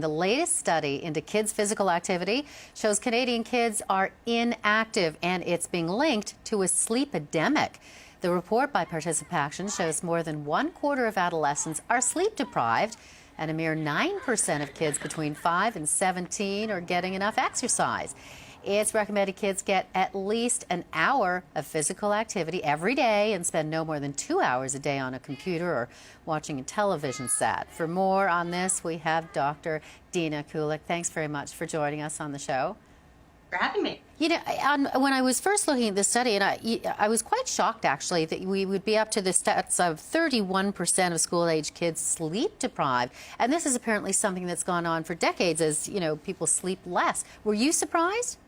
The latest study into kids' physical activity shows Canadian kids are inactive, and it's being linked to a sleep epidemic. The report by PartcipACTION shows more than 1/4 of adolescents are sleep deprived, and a mere 9% of kids between 5 and 17 are getting enough exercise. It's recommended kids get at least an hour of physical activity every day and spend no more than 2 hours a day on a computer or watching a television set. For more on this, we have Dr. Dina Kulik. Thanks very much for joining us on the show. For having me. You know, when I was first looking at this study, and I was quite shocked, actually, that we would be up to the stats of 31% of school-age kids sleep deprived. And this is apparently something that's gone on for decades as, you know, people sleep less. Were you surprised?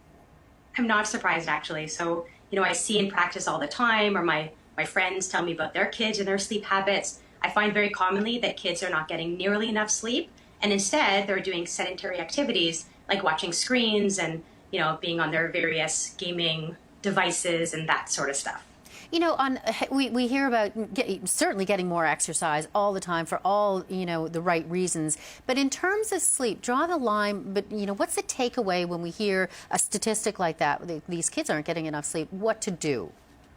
I'm not surprised, actually. So, you know, I see in practice all the time, or my friends tell me about their kids and their sleep habits. I find very commonly that kids are not getting nearly enough sleep, and instead they're doing sedentary activities like watching screens and, you know, being on their various gaming devices and that sort of stuff. You know, we hear about certainly getting more exercise all the time for all, you know, the right reasons. But in terms of sleep, draw the line. But, you know, what's the takeaway when we hear a statistic like that? These kids aren't getting enough sleep. What to do?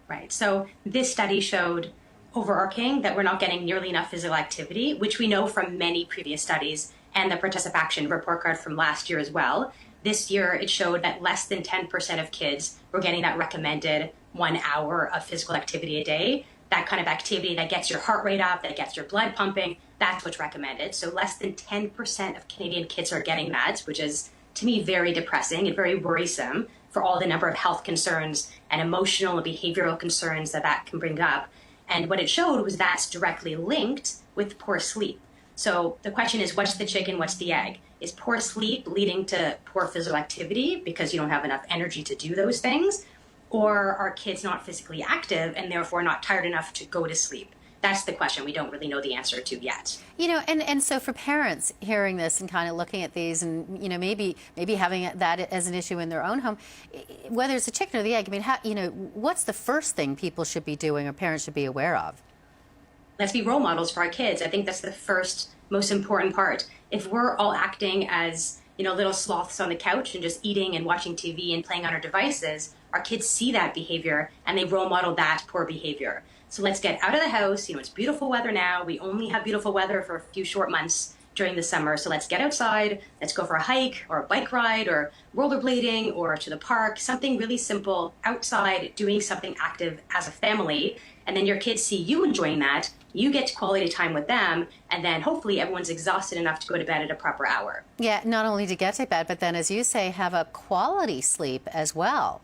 Right. So this study showed overarching that we're not getting nearly enough physical activity, which we know from many previous studies and the PartcipACTION report card from last year as well. This year, it showed that less than 10% of kids were getting that recommended 1 hour of physical activity a day. That kind of activity that gets your heart rate up, that gets your blood pumping, that's what's recommended. So less than 10% of Canadian kids are getting that, which is, to me, very depressing and very worrisome for all the number of health concerns and emotional and behavioral concerns that can bring up. And what it showed was that's directly linked with poor sleep. So the question is, what's the chicken, what's the egg? Is poor sleep leading to poor physical activity because you don't have enough energy to do those things? Or are kids not physically active and therefore not tired enough to go to sleep? That's the question we don't really know the answer to yet. You know, and so for parents hearing this and kind of looking at these and, you know, maybe having that as an issue in their own home, whether it's the chicken or the egg, I mean, you know, what's the first thing people should be doing or parents should be aware of? Let's be role models for our kids. I think that's the first most important part. If we're all acting as, you know, little sloths on the couch and just eating and watching TV and playing on our devices, our kids see that behavior and they role model that poor behavior. So let's get out of the house. You know, it's beautiful weather now. We only have beautiful weather for a few short months during the summer. So let's get outside. Let's go for a hike or a bike ride or rollerblading or to the park, something really simple outside, doing something active as a family. And then your kids see you enjoying that. You get quality time with them, and then hopefully everyone's exhausted enough to go to bed at a proper hour. Yeah, not only to get to bed, but then, as you say, have a quality sleep as well.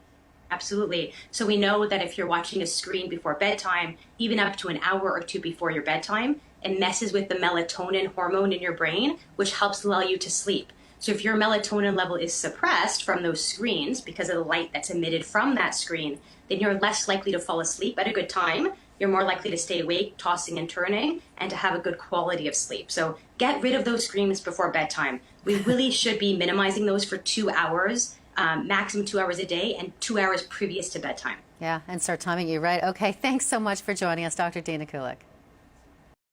Absolutely. So we know that if you're watching a screen before bedtime, even up to an hour or two before your bedtime, it messes with the melatonin hormone in your brain, which helps allow you to sleep. So if your melatonin level is suppressed from those screens because of the light that's emitted from that screen, then you're less likely to fall asleep at a good time. You're more likely to stay awake, tossing and turning, and to have a good quality of sleep. So get rid of those screens before bedtime. We really should be minimizing those for 2 hours, maximum 2 hours a day, and 2 hours previous to bedtime. Yeah, and start timing you right. Okay, thanks so much for joining us, Dr. Dina Kulik.